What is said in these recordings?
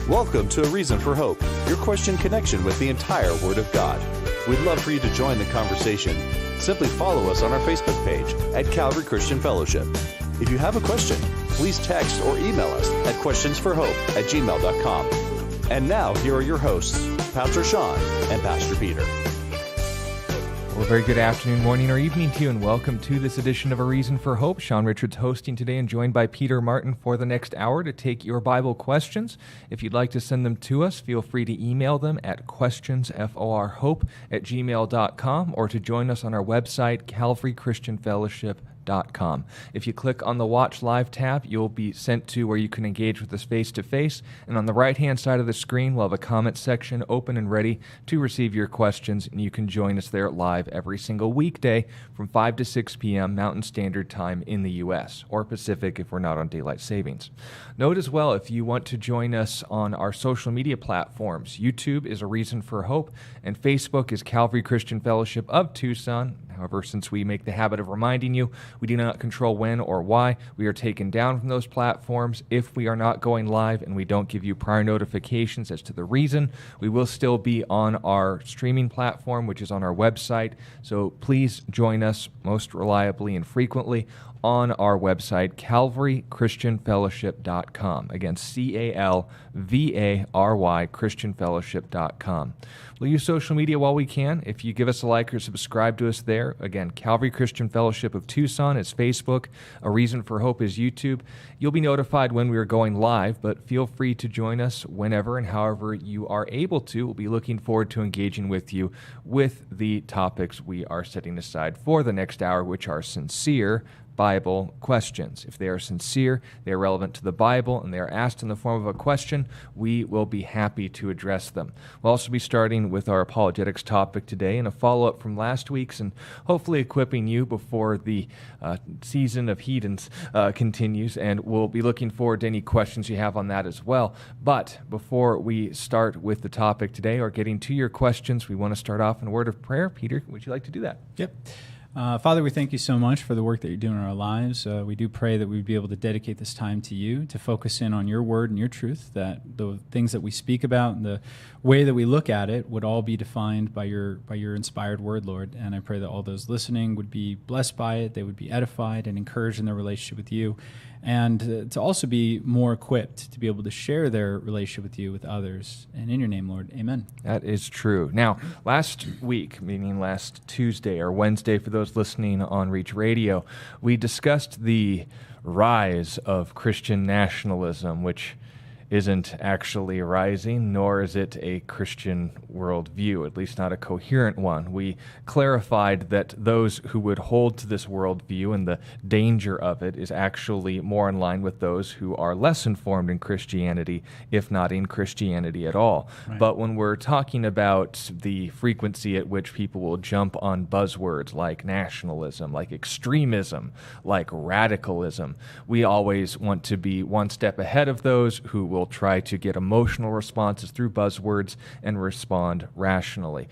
Welcome to A Reason for Hope, your Christian connection with the entire Word of God. We'd love for you to join the conversation. Simply follow us on our Facebook page at Calvary Christian Fellowship. If you have a question, please text or email us at questionsforhope@gmail.com. And now, here are your hosts, Pastor Sean and Pastor Peter. Well, very good afternoon, morning, or evening to you, and welcome to this edition of A Reason for Hope. Sean Richards hosting today and joined by Peter Martin for the next hour to take your Bible questions. If you'd like to send them to us, feel free to email them at questionsforhope@gmail.com or to join us on our website, calvarychristianfellowship.com. If you click on the Watch Live tab, you'll be sent to where you can engage with us face-to-face, and on the right-hand side of the screen, we'll have a comment section open and ready to receive your questions, and you can join us there live every single weekday from 5 to 6 p.m. Mountain Standard Time in the U.S., or Pacific if we're not on Daylight Savings. Note as well, if you want to join us on our social media platforms, YouTube is A Reason for Hope, and Facebook is Calvary Christian Fellowship of Tucson. However, since we make the habit of reminding you, we do not control when or why we are taken down from those platforms. If we are not going live and we don't give you prior notifications as to the reason, we will still be on our streaming platform, which is on our website. So please join us most reliably and frequently on our website, calvarychristianfellowship.com. Again, CALVARY, christianfellowship.com. We'll use social media while we can. If you give us a like or subscribe to us there, again, Calvary Christian Fellowship of Tucson is Facebook, A Reason for Hope is YouTube. You'll be notified when we are going live, but feel free to join us whenever and however you are able to. We'll be looking forward to engaging with you with the topics we are setting aside for the next hour, which are sincere Bible questions. If they are sincere, they are relevant to the Bible, and they are asked in the form of a question, we will be happy to address them. We'll also be starting with our apologetics topic today and a follow-up from last week's, and hopefully equipping you before the season of heathens continues, and we'll be looking forward to any questions you have on that as well. But before we start with the topic today, or getting to your questions, we want to start off in a word of prayer. Peter, would you like to do that? Yep. Father, we thank you so much for the work that you're doing in our lives. We do pray that we would be able to dedicate this time to you, to focus in on your word and your truth, that the things that we speak about and the way that we look at it would all be defined by your inspired word, Lord. And I pray that all those listening would be blessed by it, they would be edified and encouraged in their relationship with you, and to also be more equipped to be able to share their relationship with you with others. And in your name, Lord, amen. That is true. Now, last week, meaning last Tuesday or Wednesday for those listening on Reach Radio, we discussed the rise of Christian nationalism, which isn't actually rising, nor is it a Christian worldview, at least not a coherent one. We clarified that those who would hold to this worldview and the danger of it is actually more in line with those who are less informed in Christianity, if not in Christianity at all. Right. But when we're talking about the frequency at which people will jump on buzzwords like nationalism, like extremism, like radicalism, we always want to be one step ahead of those who will try to get emotional responses through buzzwords and respond rationally.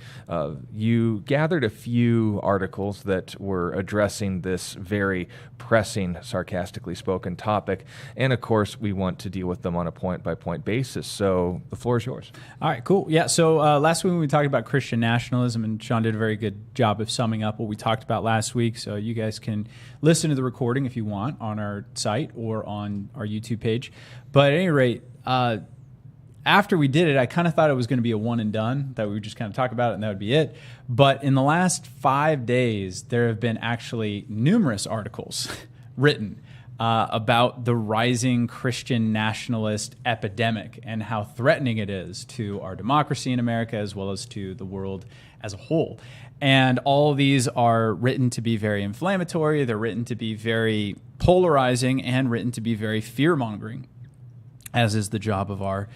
You gathered a few articles that were addressing this very pressing, sarcastically spoken topic, and of course we want to deal with them on a point-by-point basis, so the floor is yours. All right, cool. Yeah, so last week we talked about Christian nationalism, and Sean did a very good job of summing up what we talked about last week, so you guys can listen to the recording if you want on our site or on our YouTube page. But at any rate, after we did it, I kind of thought it was going to be a one and done, that we would just kind of talk about it and that would be it. But in the last 5 days, there have been actually numerous articles written about the rising Christian nationalist epidemic and how threatening it is to our democracy in America as well as to the world as a whole. And all of these are written to be very inflammatory, they're written to be very polarizing, and written to be very fear-mongering, as is the job of our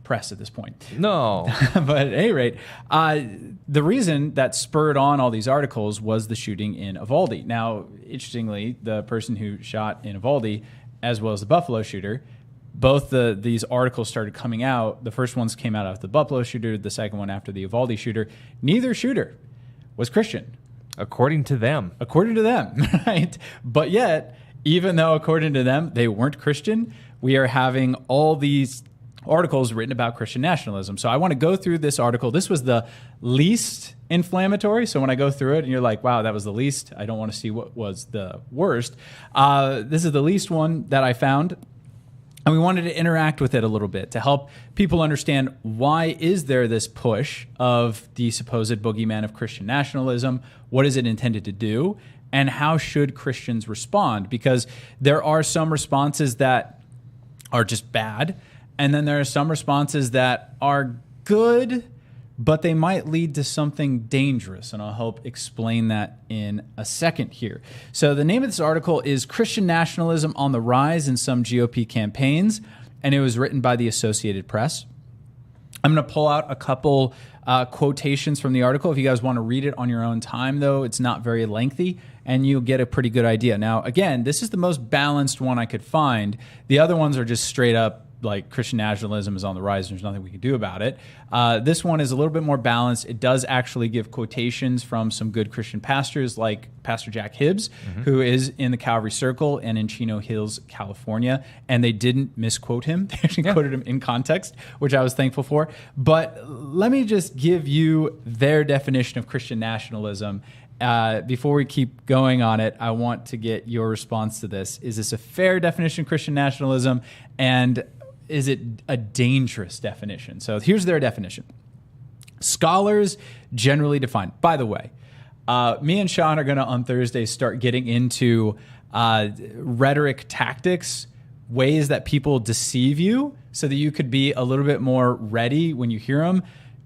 press at this point. No. But at any rate, the reason that spurred on all these articles was the shooting in Uvalde. Now, interestingly, the person who shot in Uvalde, as well as the Buffalo shooter, both these articles started coming out. The first ones came out after the Buffalo shooter, the second one after the Uvalde shooter. Neither shooter was Christian. According to them. According to them, right? But yet, even though according to them, they weren't Christian, we are having all these articles written about Christian nationalism. So I want to go through this article. This was the least inflammatory. So when I go through it and you're like, wow, that was the least, I don't want to see what was the worst. This is the least one that I found. And we wanted to interact with it a little bit to help people understand, why is there this push of the supposed boogeyman of Christian nationalism? What is it intended to do? And how should Christians respond? Because there are some responses that are just bad. And then there are some responses that are good, but they might lead to something dangerous. And I'll help explain that in a second here. So the name of this article is Christian Nationalism on the Rise in Some GOP Campaigns, and it was written by the Associated Press. I'm going to pull out a couple quotations from the article. If you guys want to read it on your own time, though, it's not very lengthy, and you'll get a pretty good idea. Now, again, this is the most balanced one I could find. The other ones are just straight up like Christian nationalism is on the rise. There's nothing we can do about it. This one is a little bit more balanced. It does actually give quotations from some good Christian pastors like Pastor Jack Hibbs, who is in the Calvary Circle and in Chino Hills, California. And they didn't misquote him. They actually quoted him in context, which I was thankful for. But let me just give you their definition of Christian nationalism. Before we keep going on it, I want to get your response to this. Is this a fair definition of Christian nationalism? And is it a dangerous definition? So here's their definition. Scholars generally define, by the way, me and Sean are going to on Thursday start getting into rhetoric tactics, ways that people deceive you so that you could be a little bit more ready when you hear them.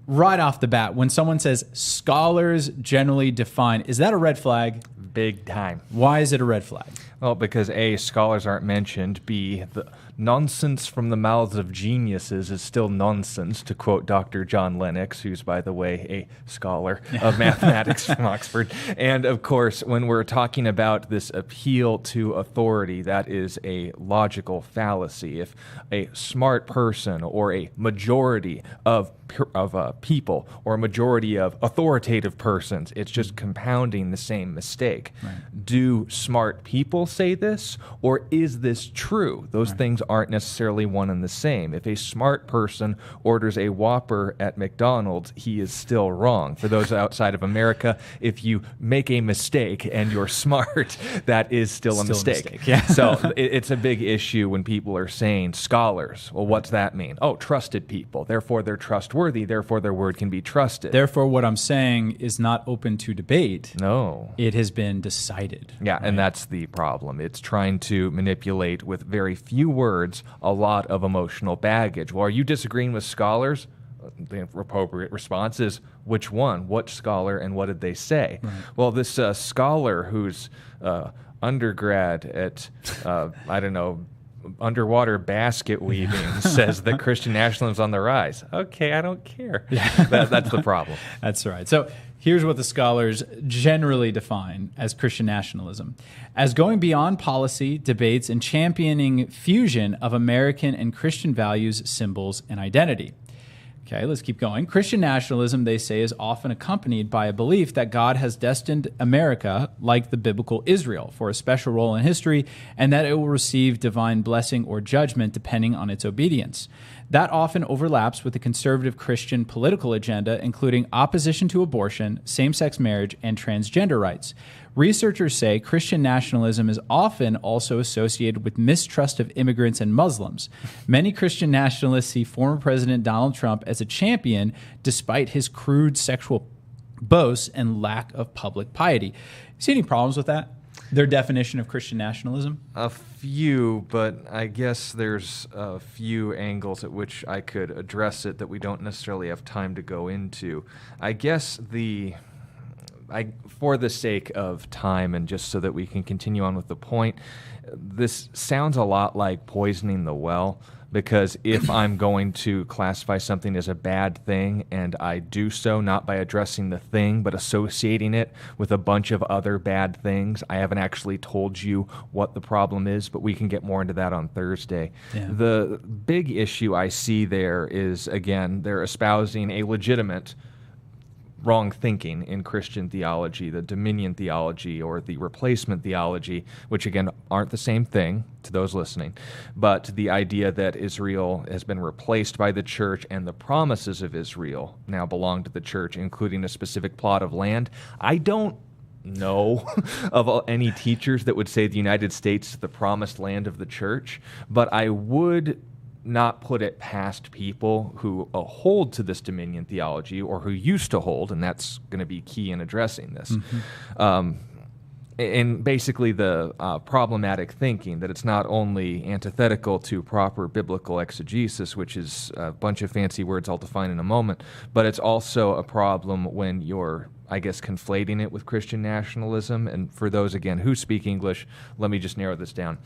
Right off the bat, when someone says scholars generally define, is that a red flag? Big time. Why is it a red flag? Well, because A, scholars aren't mentioned. B, the nonsense from the mouths of geniuses is still nonsense, to quote Dr. John Lennox, who's, by the way, a scholar of mathematics from Oxford. And, of course, when we're talking about this appeal to authority, that is a logical fallacy. If a smart person or a majority of people or a majority of authoritative persons, it's just compounding the same mistake. Right. Do smart people say this, or is this true? Those things aren't necessarily one and the same. If a smart person orders a Whopper at McDonald's, he is still wrong. For those outside of America, if you make a mistake and you're smart, that is still a mistake. Yeah. So it's a big issue when people are saying scholars. Well, what's that mean? Oh, trusted people. Therefore, they're trustworthy. Therefore, their word can be trusted. Therefore, what I'm saying is not open to debate. No. It has been decided. Yeah, right? And that's the problem. It's trying to manipulate with very few words a lot of emotional baggage. Well, are you disagreeing with scholars? The appropriate response is, which one? What scholar and what did they say? Right. Well, this scholar who's undergrad at, I don't know, underwater basket weaving says that Christian nationalism is on the rise. Okay, I don't care. Yeah. That's the problem. That's right. So here's what the scholars generally define as Christian nationalism: as going beyond policy, debates, and championing fusion of American and Christian values, symbols, and identity. Okay, let's keep going. Christian nationalism, they say, is often accompanied by a belief that God has destined America, like the biblical Israel, for a special role in history, and that it will receive divine blessing or judgment depending on its obedience. That often overlaps with the conservative Christian political agenda, including opposition to abortion, same-sex marriage, and transgender rights. Researchers say Christian nationalism is often also associated with mistrust of immigrants and Muslims. Many Christian nationalists see former President Donald Trump as a champion despite his crude sexual boasts and lack of public piety. See any problems with that? Their definition of Christian nationalism? A few, but I guess there's a few angles at which I could address it that we don't necessarily have time to go into. I guess for the sake of time and just so that we can continue on with the point, this sounds a lot like poisoning the well, because if I'm going to classify something as a bad thing and I do so not by addressing the thing but associating it with a bunch of other bad things, I haven't actually told you what the problem is, but we can get more into that on Thursday. Yeah. The big issue I see there is, again, they're espousing a legitimate wrong thinking in Christian theology, the dominion theology or the replacement theology, which again aren't the same thing to those listening, but the idea that Israel has been replaced by the church and the promises of Israel now belong to the church, including a specific plot of land. I don't know of any teachers that would say the United States is the promised land of the church, but I would not put it past people who hold to this dominion theology or who used to hold, and that's going to be key in addressing this. And basically the problematic thinking that it's not only antithetical to proper biblical exegesis, which is a bunch of fancy words I'll define in a moment, but it's also a problem when you're, I guess, conflating it with Christian nationalism. And for those, again, who speak English, let me just narrow this down.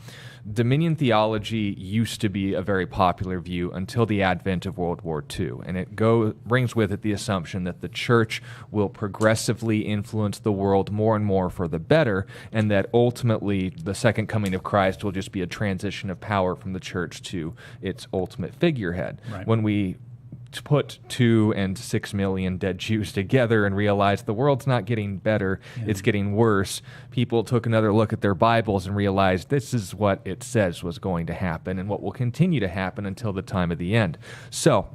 Dominion theology used to be a very popular view until the advent of World War II, and it brings with it the assumption that the church will progressively influence the world more and more for the better, and that ultimately the second coming of Christ will just be a transition of power from the church to its ultimate figurehead. Right. When we put 2 and 6 million dead Jews together and realized the world's not getting better, it's getting worse, people took another look at their Bibles and realized this is what it says was going to happen and what will continue to happen until the time of the end. So,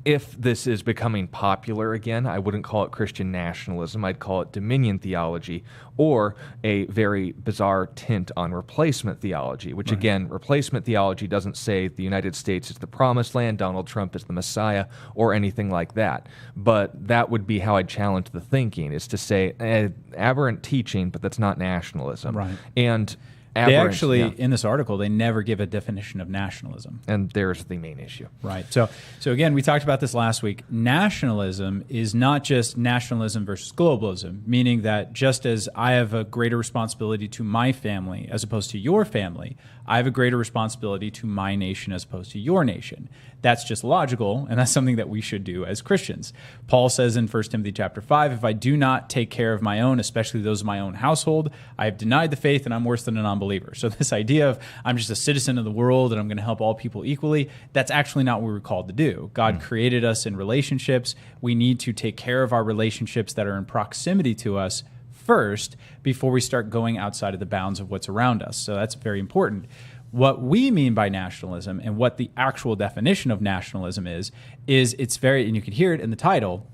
if this is becoming popular again, I wouldn't call it Christian nationalism. I'd call it dominion theology or a very bizarre tint on replacement theology, which again, replacement theology doesn't say the United States is the promised land, Donald Trump is the Messiah, or anything like that. But that would be how I'd challenge the thinking, is to say aberrant teaching, but that's not nationalism. Right. And they actually, in this article, they never give a definition of nationalism. And there's the main issue. Right. So again, we talked about this last week. Nationalism is not just nationalism versus globalism, meaning that just as I have a greater responsibility to my family as opposed to your family, I have a greater responsibility to my nation as opposed to your nation. That's just logical, and that's something that we should do as Christians. Paul says in 1 Timothy chapter 5, if I do not take care of my own, especially those of my own household, I have denied the faith and I'm worse than a non-believer. So this idea of I'm just a citizen of the world and I'm going to help all people equally, that's actually not what we were called to do. God created us in relationships. We need to take care of our relationships that are in proximity to us first before we start going outside of the bounds of what's around us. So that's very important. What we mean by nationalism and what the actual definition of nationalism is it's very, and you can hear it in the title,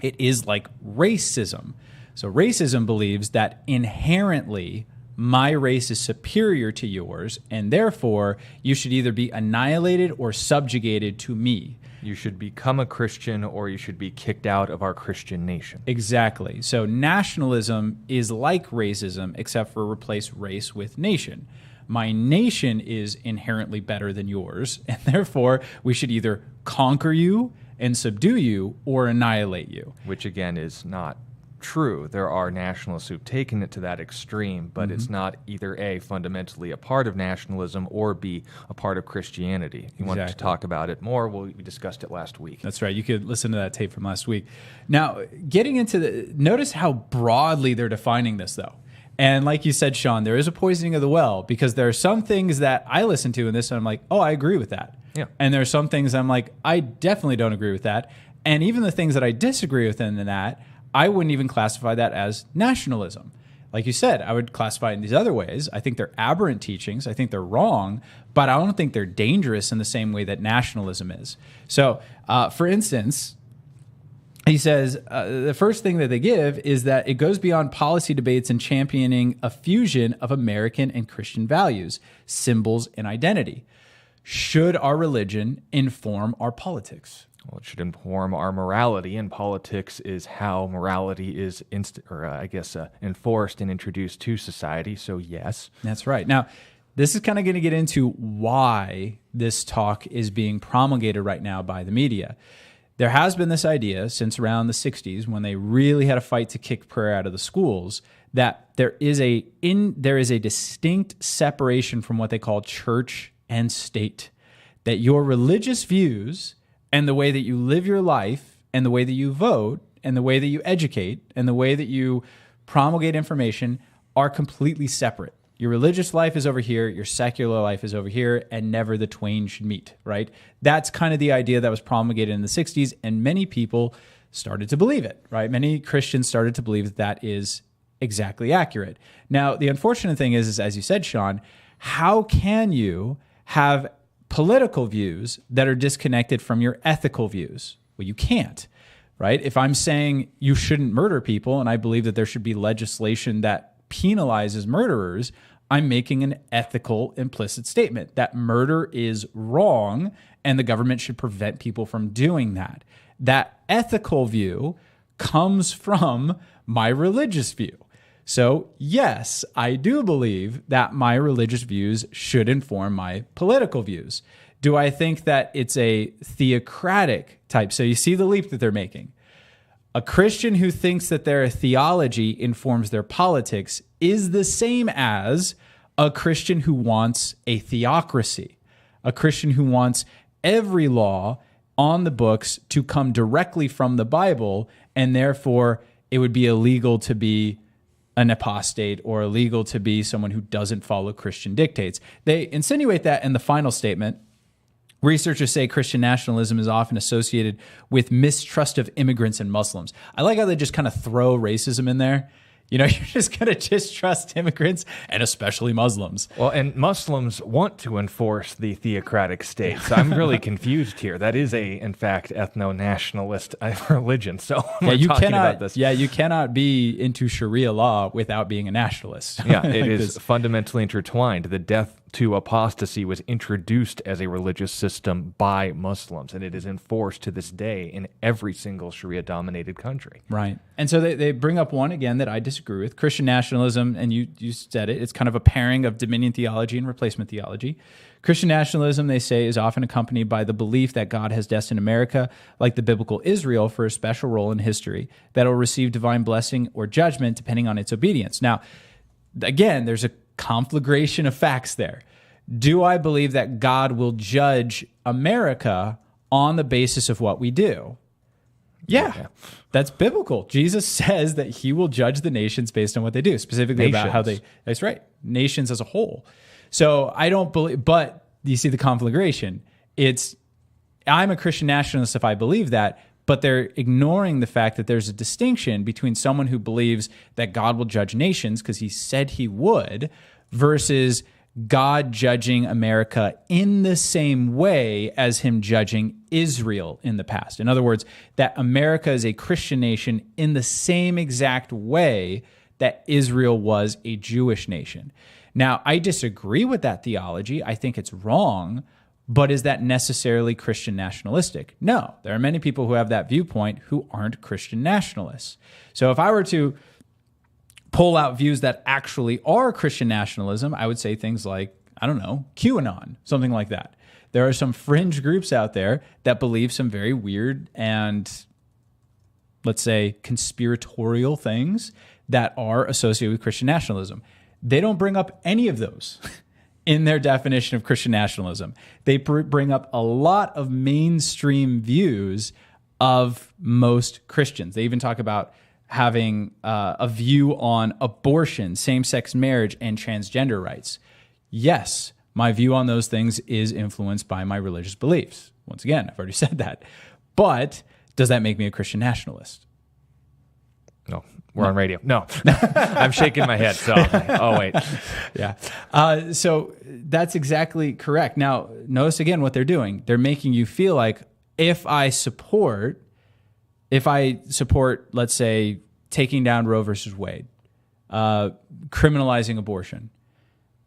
it is like racism. So racism believes that inherently my race is superior to yours, and therefore you should either be annihilated or subjugated to me. You should become a Christian or you should be kicked out of our Christian nation. Exactly. So nationalism is like racism, except for replace race with nation. My nation is inherently better than yours, and therefore we should either conquer you and subdue you or annihilate you. Which again is not true. There are nationalists who've taken it to that extreme, but it's not either A, fundamentally a part of nationalism, or B, a part of Christianity. If you want to talk about it more, we discussed it last week. That's right. You could listen to that tape from last week. Now, getting into notice how broadly they're defining this, though. And like you said, Sean, there is a poisoning of the well, because there are some things that I listen to in this and I'm like, oh, I agree with that. Yeah. And there are some things I'm like, I definitely don't agree with that. And even the things that I disagree with in that, I wouldn't even classify that as nationalism. Like you said, I would classify it in these other ways. I think they're aberrant teachings. I think they're wrong, but I don't think they're dangerous in the same way that nationalism is. So, for instance, he says the first thing that they give is that it goes beyond policy debates and championing a fusion of American and Christian values, symbols, and identity. Should our religion inform our politics? Well, it should inform our morality, and politics is how morality is enforced and introduced to society, so yes. That's right. Now, this is kind of going to get into why this talk is being promulgated right now by the media. There has been this idea since around the 60s, when they really had a fight to kick prayer out of the schools, that there is a distinct separation from what they call church and state, that your religious views and the way that you live your life and the way that you vote and the way that you educate and the way that you promulgate information are completely separate. Your religious life is over here, your secular life is over here, and never the twain should meet, right? That's kind of the idea that was promulgated in the 60s, and many people started to believe it, right? Many Christians started to believe that is exactly accurate. Now, the unfortunate thing is, as you said, Sean, how can you have political views that are disconnected from your ethical views? Well, you can't, right? If I'm saying you shouldn't murder people and I believe that there should be legislation that penalizes murderers, I'm making an ethical implicit statement that murder is wrong and the government should prevent people from doing that. That ethical view comes from my religious view. So yes, I do believe that my religious views should inform my political views. Do I think that it's a theocratic type? So you see the leap that they're making. A Christian who thinks that their theology informs their politics is the same as a Christian who wants a theocracy, a Christian who wants every law on the books to come directly from the Bible, and therefore it would be illegal to be an apostate or illegal to be someone who doesn't follow Christian dictates. They insinuate that in the final statement. Researchers say Christian nationalism is often associated with mistrust of immigrants and Muslims. I like how they just kind of throw racism in there. You know, you're just going to distrust immigrants and especially Muslims. Well, and Muslims want to enforce the theocratic state. So I'm really confused here. That is in fact, ethno-nationalist religion. So yeah, we're talking about this. Yeah, you cannot be into Sharia law without being a nationalist. Yeah, it is fundamentally intertwined. The death to apostasy was introduced as a religious system by Muslims, and it is enforced to this day in every single Sharia-dominated country. Right. And so they bring up one, again, that I disagree with. Christian nationalism, and you said it, it's kind of a pairing of dominion theology and replacement theology. Christian nationalism, they say, is often accompanied by the belief that God has destined America, like the biblical Israel, for a special role in history that will receive divine blessing or judgment depending on its obedience. Now, again, there's a conflagration of facts there. Do I believe that God will judge America on the basis of what we do? Yeah, that's biblical. Jesus says that he will judge the nations based on what they do, specifically about how they, that's right, nations as a whole. So I don't believe, but you see the conflagration. I'm a Christian nationalist if I believe that, but they're ignoring the fact that there's a distinction between someone who believes that God will judge nations because he said he would versus God judging America in the same way as him judging Israel in the past. In other words, that America is a Christian nation in the same exact way that Israel was a Jewish nation. Now, I disagree with that theology. I think it's wrong, but is that necessarily Christian nationalistic? No. There are many people who have that viewpoint who aren't Christian nationalists. So if I were to pull out views that actually are Christian nationalism, I would say things like, I don't know, QAnon, something like that. There are some fringe groups out there that believe some very weird and, let's say, conspiratorial things that are associated with Christian nationalism. They don't bring up any of those in their definition of Christian nationalism. They bring up a lot of mainstream views of most Christians. They even talk about having a view on abortion, same-sex marriage, and transgender rights. Yes, my view on those things is influenced by my religious beliefs. Once again, I've already said that. But does that make me a Christian nationalist? No. We're on radio. No. I'm shaking my head. So, oh, wait. Yeah. So that's exactly correct. Now, notice again what they're doing. They're making you feel like if I support, let's say, taking down Roe versus Wade, criminalizing abortion,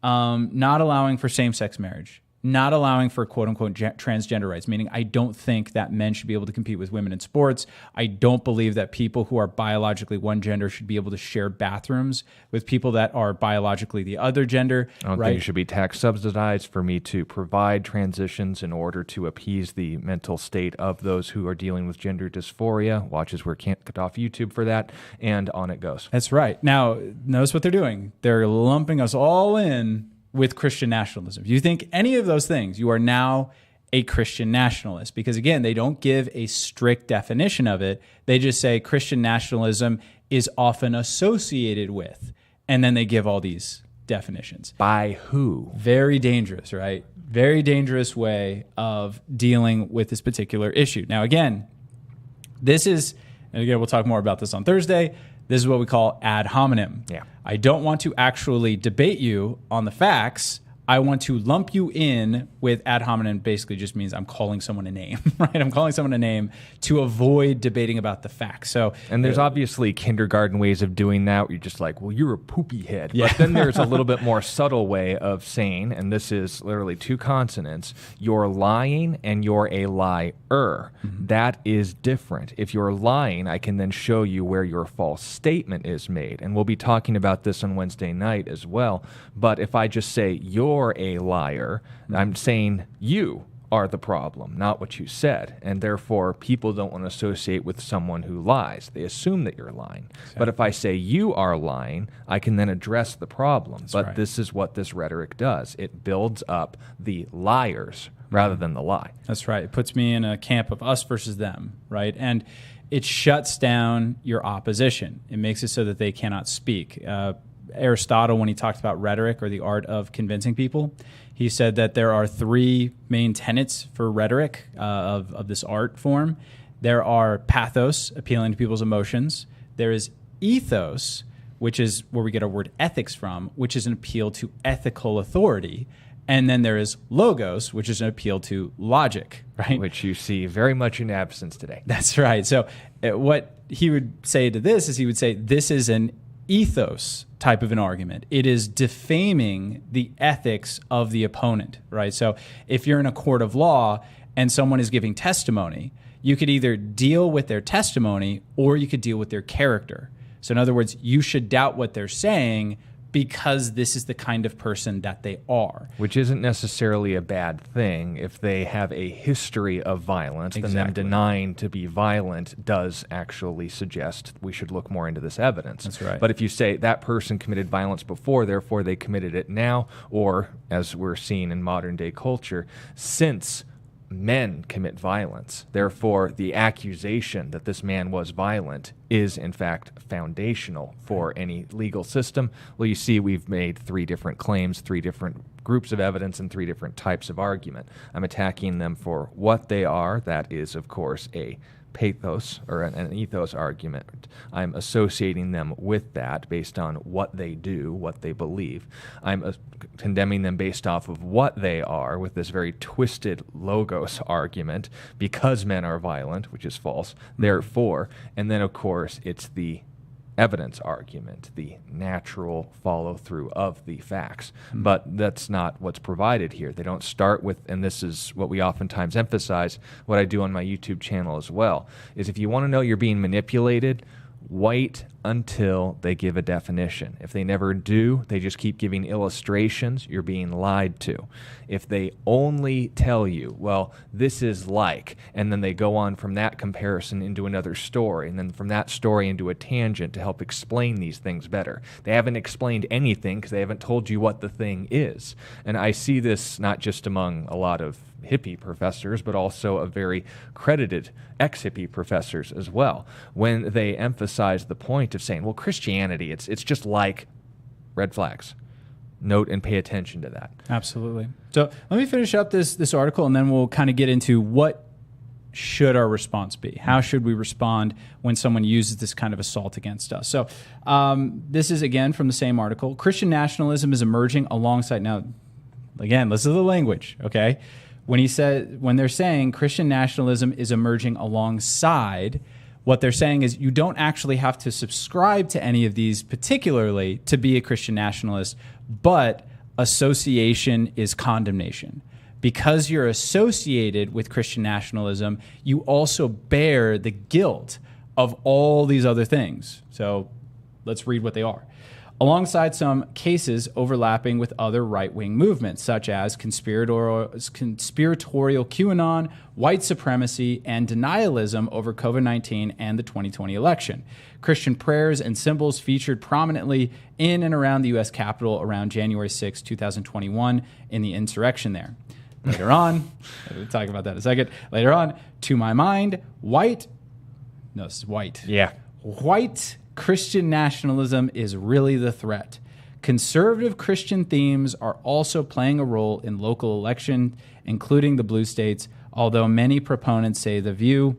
not allowing for same-sex marriage, not allowing for quote-unquote transgender rights, meaning I don't think that men should be able to compete with women in sports. I don't believe that people who are biologically one gender should be able to share bathrooms with people that are biologically the other gender. I don't think it should be tax subsidized for me to provide transitions in order to appease the mental state of those who are dealing with gender dysphoria. Watch as we're cut off YouTube for that, and on it goes. That's right. Now, notice what they're doing. They're lumping us all in with Christian nationalism. If you think any of those things, you are now a Christian nationalist. Because again, they don't give a strict definition of it. They just say Christian nationalism is often associated with, and then they give all these definitions. By who? Very dangerous, right? Very dangerous way of dealing with this particular issue. Now again, this is and again, we'll talk more about this on Thursday, this is what we call ad hominem. Yeah. I don't want to actually debate you on the facts. I want to lump you in with ad hominem. Basically just means I'm calling someone a name, right? I'm calling someone a name to avoid debating about the facts. So, and there's obviously kindergarten ways of doing that. Where you're just like, well, you're a poopy head. Yeah. But then there's a little bit more subtle way of saying, and this is literally two consonants, you're lying and you're a liar. Mm-hmm. That is different. If you're lying, I can then show you where your false statement is made. And we'll be talking about this on Wednesday night as well. But if I just say you're a liar, I'm saying you are the problem, not what you said. And therefore, people don't want to associate with someone who lies. They assume that you're lying. Exactly. But if I say you are lying, I can then address the problem. That's but right. This is what this rhetoric does. It builds up the liars rather than the lie. That's right. It puts me in a camp of us versus them, right? And it shuts down your opposition. It makes it so that they cannot speak. Aristotle, when he talked about rhetoric or the art of convincing people, he said that there are three main tenets for rhetoric of this art form. There are pathos, appealing to people's emotions. There is ethos, which is where we get our word ethics from, which is an appeal to ethical authority. And then there is logos, which is an appeal to logic, right? Which you see very much in absence today. That's right. So what he would say to this is he would say this is an ethos type of an argument. It is defaming the ethics of the opponent, right? So if you're in a court of law and someone is giving testimony, you could either deal with their testimony or you could deal with their character. So in other words, you should doubt what they're saying because this is the kind of person that they are. Which isn't necessarily a bad thing. If they have a history of violence, then them denying to be violent does actually suggest we should look more into this evidence. That's right. But if you say that person committed violence before, therefore they committed it now, or as we're seeing in modern day culture, since men commit violence, therefore the accusation that this man was violent is in fact foundational for any legal system. Well, you see, we've made three different claims, three different groups of evidence, and three different types of argument. I'm attacking them for what they are. That is, of course, a pathos or an ethos argument. I'm associating them with that based on what they do, what they believe. I'm condemning them based off of what they are with this very twisted logos argument, because men are violent, which is false, therefore. And then, of course, it's the evidence argument, the natural follow-through of the facts. But that's not what's provided here. They don't start with, and this is what we oftentimes emphasize, what I do on my YouTube channel as well, is if you want to know you're being manipulated, wait until they give a definition. If they never do, they just keep giving illustrations, you're being lied to. If they only tell you, well, this is like, and then they go on from that comparison into another story, and then from that story into a tangent to help explain these things better. They haven't explained anything because they haven't told you what the thing is. And I see this not just among a lot of hippie professors, but also a very credited ex-hippie professors as well, when they emphasize the point of saying, well, Christianity, it's just like red flags. Note and pay attention to that. Absolutely. So let me finish up this article, and then we'll kind of get into what should our response be? How should we respond when someone uses this kind of assault against us? So this is, again, from the same article. Christian nationalism is emerging alongside, now, again, listen to the language, okay? When they're saying Christian nationalism is emerging alongside, what they're saying is you don't actually have to subscribe to any of these particularly to be a Christian nationalist, but association is condemnation. Because you're associated with Christian nationalism, you also bear the guilt of all these other things. So let's read what they are. Alongside some cases overlapping with other right-wing movements, such as conspiratorial QAnon, white supremacy, and denialism over COVID-19 and the 2020 election. Christian prayers and symbols featured prominently in and around the U.S. Capitol around January 6, 2021, in the insurrection there. Later on, we'll talk about that in a second. Later on, to my mind, white Christian nationalism is really the threat. Conservative Christian themes are also playing a role in local election, including the blue states, although many proponents say the view,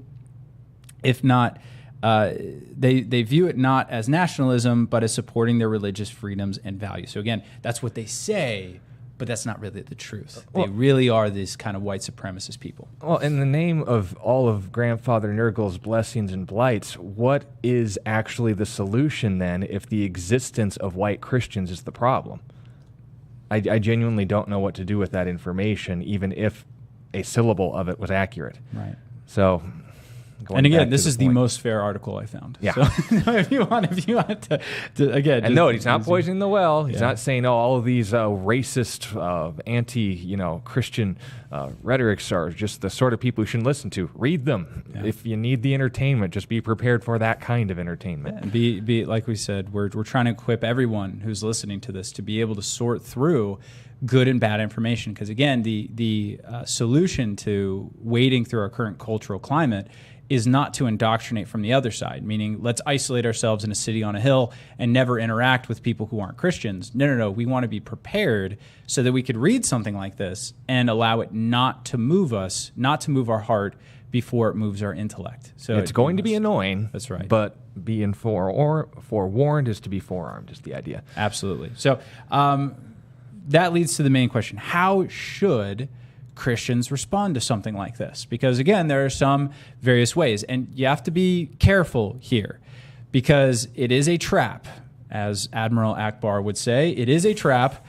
if not they view it not as nationalism, but as supporting their religious freedoms and values. So again, that's what they say, but that's not really the truth. They really are these kind of white supremacist people. Well, in the name of all of Grandfather Nurgle's blessings and blights, what is actually the solution then if the existence of white Christians is the problem? I genuinely don't know what to do with that information, even if a syllable of it was accurate. Right. So, and again, this is the most fair article I found. Yeah. So if you want to again, and no, he's not poisoning the well. He's not saying, all of these racist, anti-Christian rhetorics are just the sort of people you shouldn't listen to. Read them. Yeah. If you need the entertainment, just be prepared for that kind of entertainment. And be like we said, we're trying to equip everyone who's listening to this to be able to sort through good and bad information. Because again, the solution to wading through our current cultural climate is not to indoctrinate from the other side, meaning let's isolate ourselves in a city on a hill and never interact with people who aren't Christians. No. We want to be prepared so that we could read something like this and allow it not to move us, not to move our heart before it moves our intellect. So it's going to be annoying. That's right. But being forewarned is to be forearmed is the idea. Absolutely. So that leads to the main question. How should Christians respond to something like this? Because again, there are some various ways, and you have to be careful here because it is a trap. As Admiral Akbar would say, it is a trap.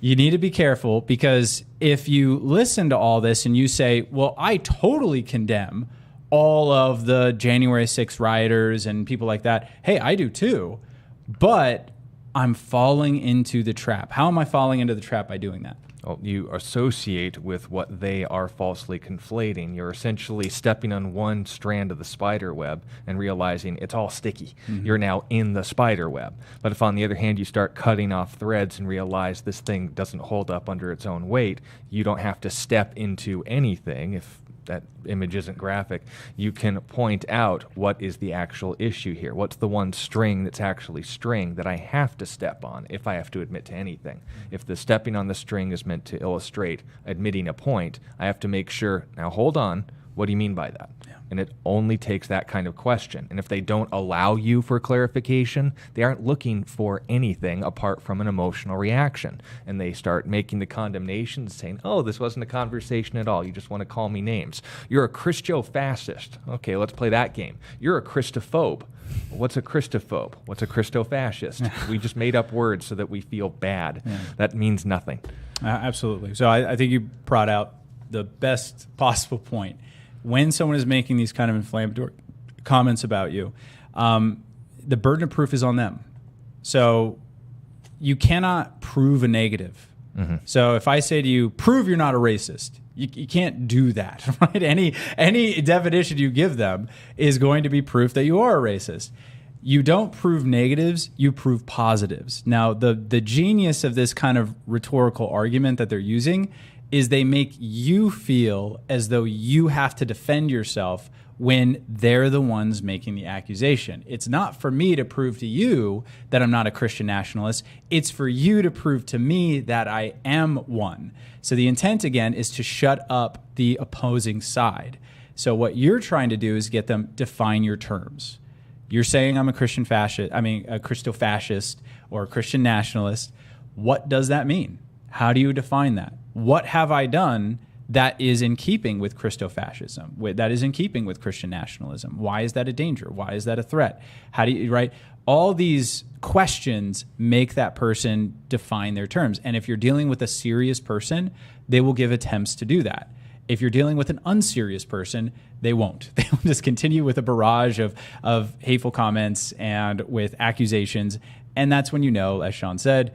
You need to be careful because if you listen to all this and you say, well, I totally condemn all of the January 6th rioters and people like that. Hey, I do too, but I'm falling into the trap. How am I falling into the trap by doing that? Well, you associate with what they are falsely conflating. You're essentially stepping on one strand of the spider web and realizing it's all sticky. Mm-hmm. You're now in the spider web. But if, on the other hand, you start cutting off threads and realize this thing doesn't hold up under its own weight, you don't have to step into anything. If that image isn't graphic, you can point out what is the actual issue here. What's the one string that's actually string that I have to step on if I have to admit to anything? If the stepping on the string is meant to illustrate admitting a point, I have to make sure, now hold on, what do you mean by that? Yeah. And it only takes that kind of question. And if they don't allow you for clarification, they aren't looking for anything apart from an emotional reaction. And they start making the condemnations, saying, oh, this wasn't a conversation at all. You just want to call me names. You're a Christo-fascist. Okay, let's play that game. You're a Christophobe. What's a Christophobe? What's a Christo-fascist? We just made up words so that we feel bad. Yeah. That means nothing. Absolutely. So I think you brought out the best possible point. When someone is making these kind of inflammatory comments about you, the burden of proof is on them. So you cannot prove a negative. Mm-hmm. So if I say to you, prove you're not a racist, you can't do that, right? Any definition you give them is going to be proof that you are a racist. You don't prove negatives, you prove positives. Now, the genius of this kind of rhetorical argument that they're using is they make you feel as though you have to defend yourself when they're the ones making the accusation. It's not for me to prove to you that I'm not a Christian nationalist. It's for you to prove to me that I am one. So the intent, again, is to shut up the opposing side. So what you're trying to do is get them define your terms. You're saying I'm a Christian fascist, a Christo-fascist or a Christian nationalist. What does that mean? How do you define that? What have I done that is in keeping with Christo-fascism, that is in keeping with Christian nationalism? Why is that a danger? Why is that a threat? How do you, right? All these questions make that person define their terms. And if you're dealing with a serious person, they will give attempts to do that. If you're dealing with an unserious person, they won't. They will just continue with a barrage of hateful comments and with accusations. And that's when you know, as Sean said,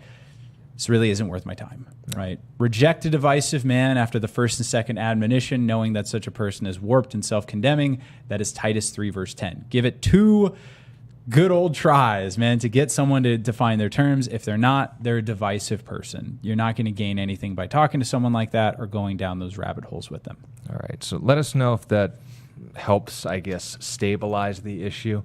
this really isn't worth my time, right? Reject a divisive man after the first and second admonition, knowing that such a person is warped and self-condemning. That is Titus 3, verse 10. Give it 2 good old tries, man, to get someone to define their terms. If they're not, they're a divisive person. You're not going to gain anything by talking to someone like that or going down those rabbit holes with them. All right, so let us know if that helps, I guess, stabilize the issue.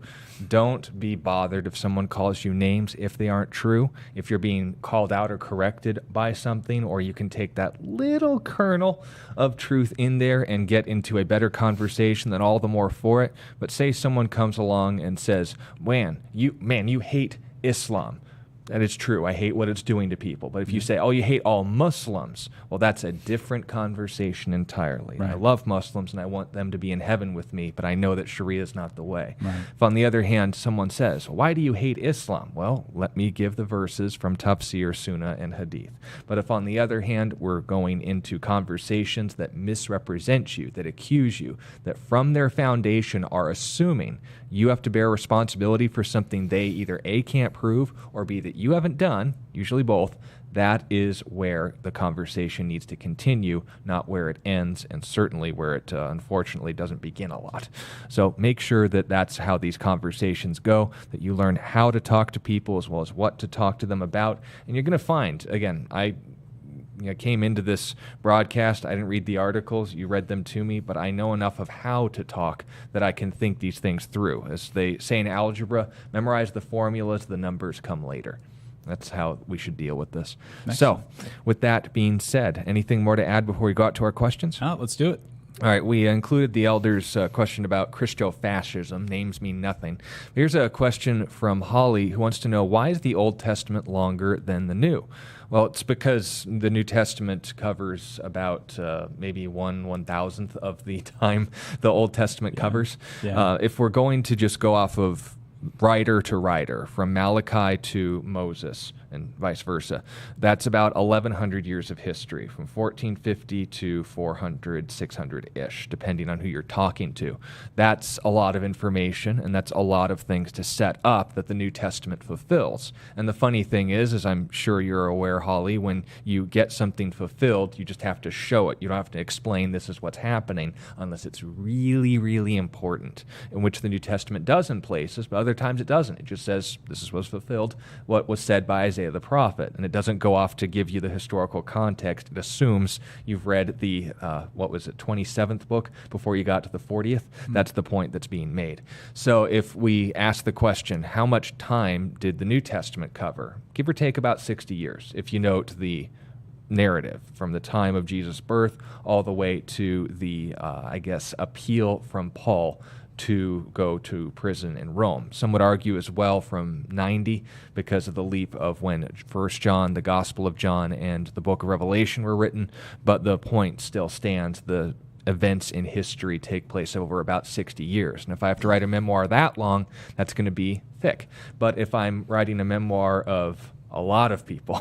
Don't be bothered if someone calls you names if they aren't true. If you're being called out or corrected by something, or you can take that little kernel of truth in there and get into a better conversation, then all the more for it. But say someone comes along and says, man, you hate Islam. That is true. I hate what it's doing to people. But if you say, oh, you hate all Muslims, well, that's a different conversation entirely. Right. I love Muslims and I want them to be in heaven with me, but I know that Sharia is not the way. Right. If on the other hand, someone says, why do you hate Islam? Well, let me give the verses from Tafsir, Sunnah, and Hadith. But if on the other hand, we're going into conversations that misrepresent you, that accuse you, that from their foundation are assuming you have to bear responsibility for something they either A, can't prove, or B, that you haven't done, usually both, that is where the conversation needs to continue, not where it ends, and certainly where it unfortunately doesn't begin a lot. So make sure that that's how these conversations go, that you learn how to talk to people as well as what to talk to them about. And you're going to find, again, I came into this broadcast, I didn't read the articles, you read them to me, but I know enough of how to talk that I can think these things through. As they say in algebra, memorize the formulas, the numbers come later. That's how we should deal with this. Nice. So, with that being said, anything more to add before we go out to our questions? Oh, let's do it. All right, we included the elders' question about Christo-fascism. Names mean nothing. Here's a question from Holly who wants to know, why is the Old Testament longer than the New? Well, it's because the New Testament covers about maybe 1/1000th of the time the Old Testament covers. Yeah. If we're going to just go off of writer to writer, from Malachi to Moses and vice versa, that's about 1,100 years of history, from 1450 to 400, 600-ish, depending on who you're talking to. That's a lot of information, and that's a lot of things to set up that the New Testament fulfills. And the funny thing is, as I'm sure you're aware, Holly, when you get something fulfilled, you just have to show it. You don't have to explain this is what's happening unless it's really, really important, in which the New Testament does in places, but other times it doesn't. It just says this is what's fulfilled, what was said by Isaiah the prophet, and it doesn't go off to give you the historical context. It assumes you've read the 27th book before you got to the 40th. That's the point that's being made. So if we ask the question, how much time did the New Testament cover? Give or take about 60 years, if you note the narrative from the time of Jesus' birth all the way to the, appeal from Paul to go to prison in Rome. Some would argue as well from 90 because of the leap of when 1 John, the Gospel of John, and the book of Revelation were written, but the point still stands. The events in history take place over about 60 years. And if I have to write a memoir that long, that's going to be thick. But if I'm writing a memoir of a lot of people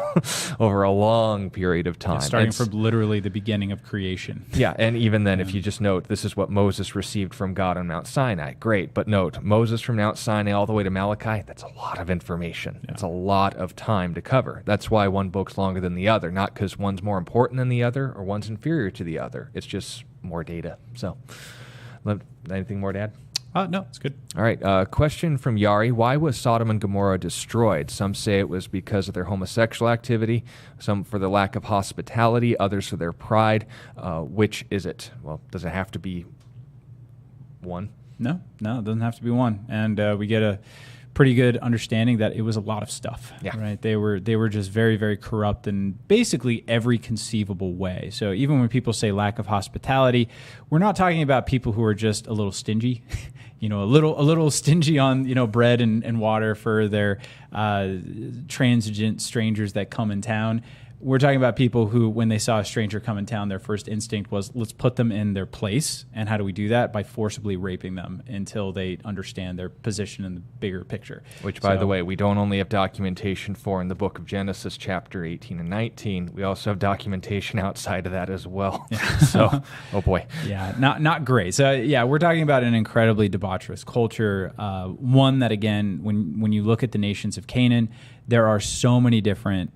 over a long period of time. Starting from literally the beginning of creation. Yeah, and even then, if you just note, this is what Moses received from God on Mount Sinai. Great, but note, Moses from Mount Sinai all the way to Malachi, that's a lot of information. Yeah. It's a lot of time to cover. That's why one book's longer than the other, not because one's more important than the other or one's inferior to the other. It's just more data. So, anything more to add? No, it's good. All right. Question from Yari. Why was Sodom and Gomorrah destroyed? Some say it was because of their homosexual activity, some for their lack of hospitality, others for their pride. Which is it? Well, does it have to be one? No, it doesn't have to be one. And we get a pretty good understanding that it was a lot of stuff. Yeah. Right? They were just very, very corrupt in basically every conceivable way. So even when people say lack of hospitality, we're not talking about people who are just a little stingy. A little stingy on, bread and water for their transigent strangers that come in town. We're talking about people who, when they saw a stranger come in town, their first instinct was, let's put them in their place. And how do we do that? By forcibly raping them until they understand their position in the bigger picture. Which, by the way, we don't only have documentation for in the book of Genesis, chapter 18 and 19. We also have documentation outside of that as well. Yeah. So, oh boy. Yeah, not great. So, yeah, we're talking about an incredibly debaucherous culture. One that, again, when you look at the nations of Canaan, there are so many different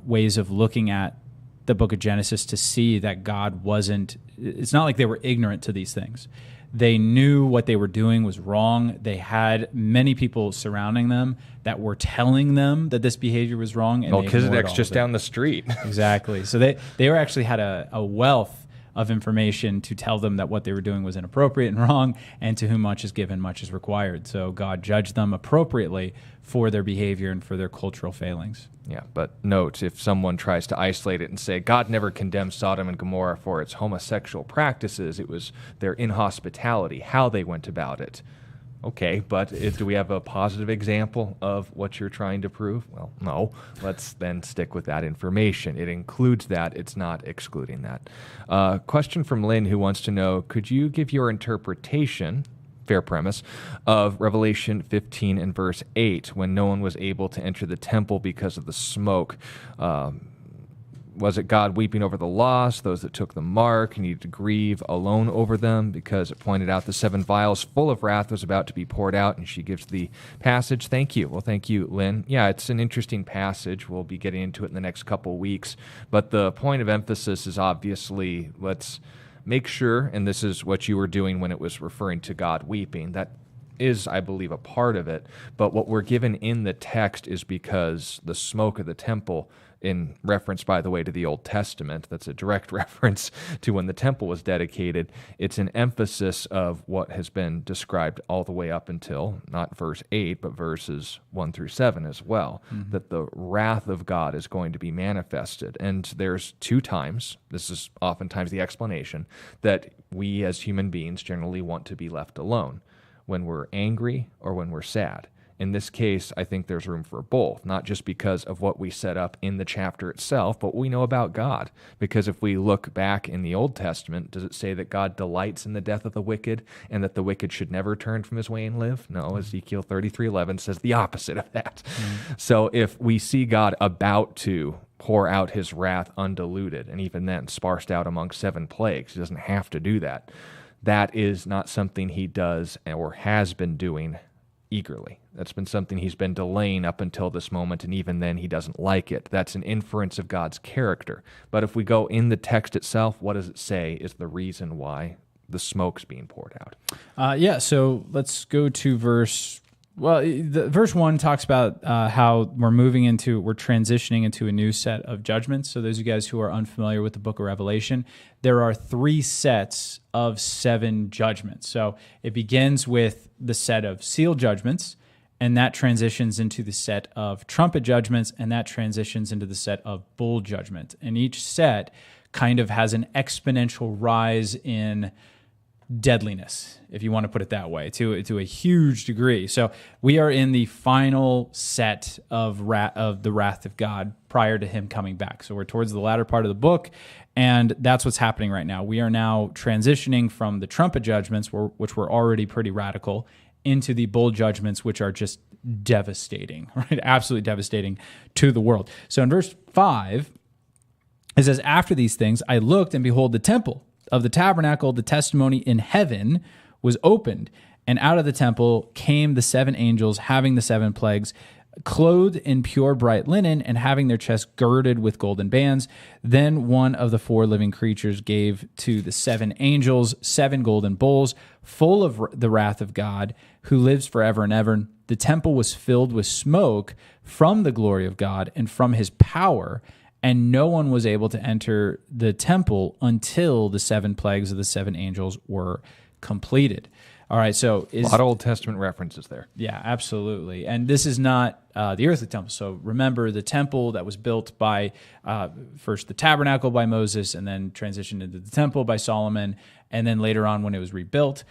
ways of looking at the book of Genesis to see that God it's not like they were ignorant to these things. They knew what they were doing was wrong. They had many people surrounding them that were telling them that this behavior was wrong. And Melchizedek's just down the street. Exactly. So they were actually had a wealth of information to tell them that what they were doing was inappropriate and wrong, and to whom much is given, much is required. So God judged them appropriately for their behavior and for their cultural failings. Yeah, but note, if someone tries to isolate it and say, God never condemned Sodom and Gomorrah for its homosexual practices, it was their inhospitality, how they went about it. Okay, but do we have a positive example of what you're trying to prove? Well, no. Let's then stick with that information. It includes that. It's not excluding that. Question from Lynn, who wants to know, could you give your interpretation, fair premise, of Revelation 15 and verse 8, when no one was able to enter the temple because of the smoke? Was it God weeping over the lost, those that took the mark, and needed to grieve alone over them, because it pointed out the 7 vials full of wrath was about to be poured out, and she gives the passage. Thank you. Well, thank you, Lynn. Yeah, it's an interesting passage. We'll be getting into it in the next couple weeks, but the point of emphasis is obviously, let's make sure, and this is what you were doing when it was referring to God weeping, that is, I believe, a part of it, but what we're given in the text is because the smoke of the temple, in reference, by the way, to the Old Testament, that's a direct reference to when the temple was dedicated. It's an emphasis of what has been described all the way up until, not verse 8, but verses 1 through 7 as well, that the wrath of God is going to be manifested. And there's 2 times, this is oftentimes the explanation, that we as human beings generally want to be left alone, when we're angry or when we're sad. In this case, I think there's room for both, not just because of what we set up in the chapter itself, but what we know about God. Because if we look back in the Old Testament, does it say that God delights in the death of the wicked and that the wicked should never turn from his way and live? No, Ezekiel 33:11 says the opposite of that. So if we see God about to pour out his wrath undiluted, and even then sparsed out among 7 plagues, he doesn't have to do that. That is not something he does or has been doing eagerly. That's been something he's been delaying up until this moment, and even then he doesn't like it. That's an inference of God's character. But if we go in the text itself, what does it say is the reason why the smoke's being poured out? So let's go to verse 1 talks about how we're transitioning into a new set of judgments. So those of you guys who are unfamiliar with the book of Revelation, there are 3 sets of 7 judgments. So it begins with the set of seal judgments, and that transitions into the set of trumpet judgments, and that transitions into the set of bowl judgment. And each set kind of has an exponential rise in deadliness, if you want to put it that way, to a huge degree. So we are in the final set of the wrath of God prior to him coming back. So we're towards the latter part of the book, and that's what's happening right now. We are now transitioning from the trumpet judgments, which were already pretty radical, into the bowl judgments, which are just devastating, right? Absolutely devastating to the world. So in verse 5, it says, "After these things I looked, and behold, the temple of the tabernacle, the testimony in heaven, was opened, and out of the temple came the 7 angels having the 7 plagues, clothed in pure bright linen, and having their chests girded with golden bands. Then one of the 4 living creatures gave to the 7 angels 7 golden bowls, full of the wrath of God, who lives forever and ever. The temple was filled with smoke from the glory of God and from his power, and no one was able to enter the temple until the 7 plagues of the 7 angels were completed." All right, so a lot of Old Testament references there. Yeah, absolutely. And this is not the earthly temple. So remember the temple that was built by first the tabernacle by Moses, and then transitioned into the temple by Solomon, and then later on when it was rebuilt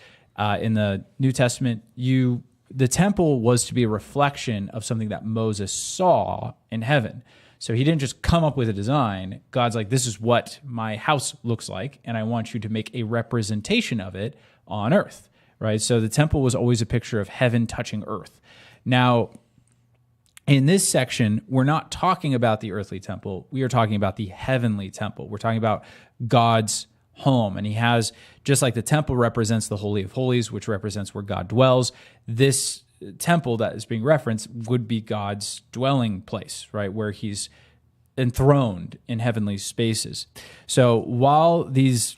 in the New Testament, the temple was to be a reflection of something that Moses saw in heaven. So he didn't just come up with a design. God's like, this is what my house looks like, and I want you to make a representation of it on earth, right? So the temple was always a picture of heaven touching earth. Now, in this section, we're not talking about the earthly temple. We are talking about the heavenly temple. We're talking about God's home. And he has, just like the temple represents the Holy of Holies, which represents where God dwells, this temple that is being referenced would be God's dwelling place, right, where he's enthroned in heavenly spaces. So while these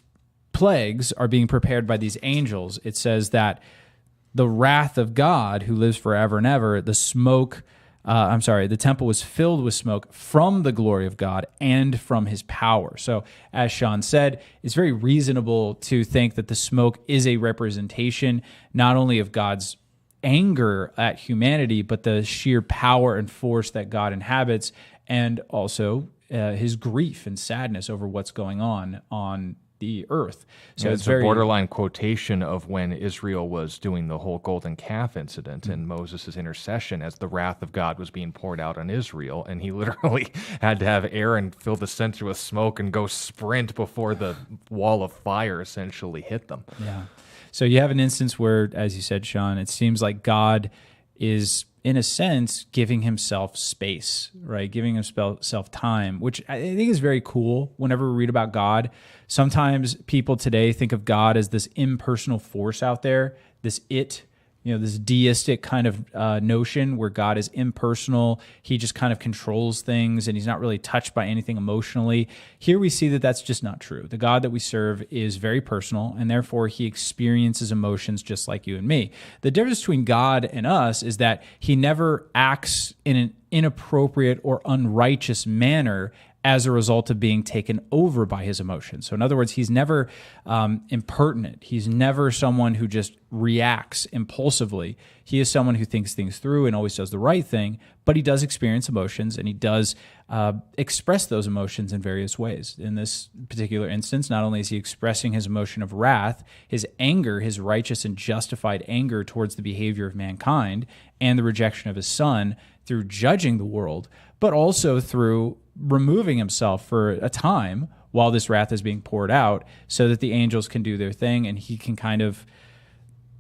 plagues are being prepared by these angels, it says that the wrath of God, who lives forever and ever, the smoke the temple was filled with smoke from the glory of God and from his power. So, as Sean said, it's very reasonable to think that the smoke is a representation not only of God's anger at humanity, but the sheer power and force that God inhabits, and also his grief and sadness over what's going on the earth. So it's a borderline quotation of when Israel was doing the whole golden calf incident and Moses' intercession as the wrath of God was being poured out on Israel, and he literally had to have Aaron fill the censer with smoke and go sprint before the wall of fire essentially hit them. Yeah. So you have an instance where, as you said, Sean, it seems like God is, in a sense, giving himself space, right? Giving himself time, which I think is very cool whenever we read about God. Sometimes people today think of God as this impersonal force out there, this this deistic kind of notion where God is impersonal. He just kind of controls things and he's not really touched by anything emotionally. Here we see that that's just not true. The God that we serve is very personal, and therefore he experiences emotions just like you and me. The difference between God and us is that he never acts in an inappropriate or unrighteous manner as a result of being taken over by his emotions. So in other words, he's never impertinent. He's never someone who just reacts impulsively. He is someone who thinks things through and always does the right thing, but he does experience emotions, and he does express those emotions in various ways. In this particular instance, not only is he expressing his emotion of wrath, his anger, his righteous and justified anger towards the behavior of mankind and the rejection of his son through judging the world, but also through removing himself for a time while this wrath is being poured out so that the angels can do their thing and he can kind of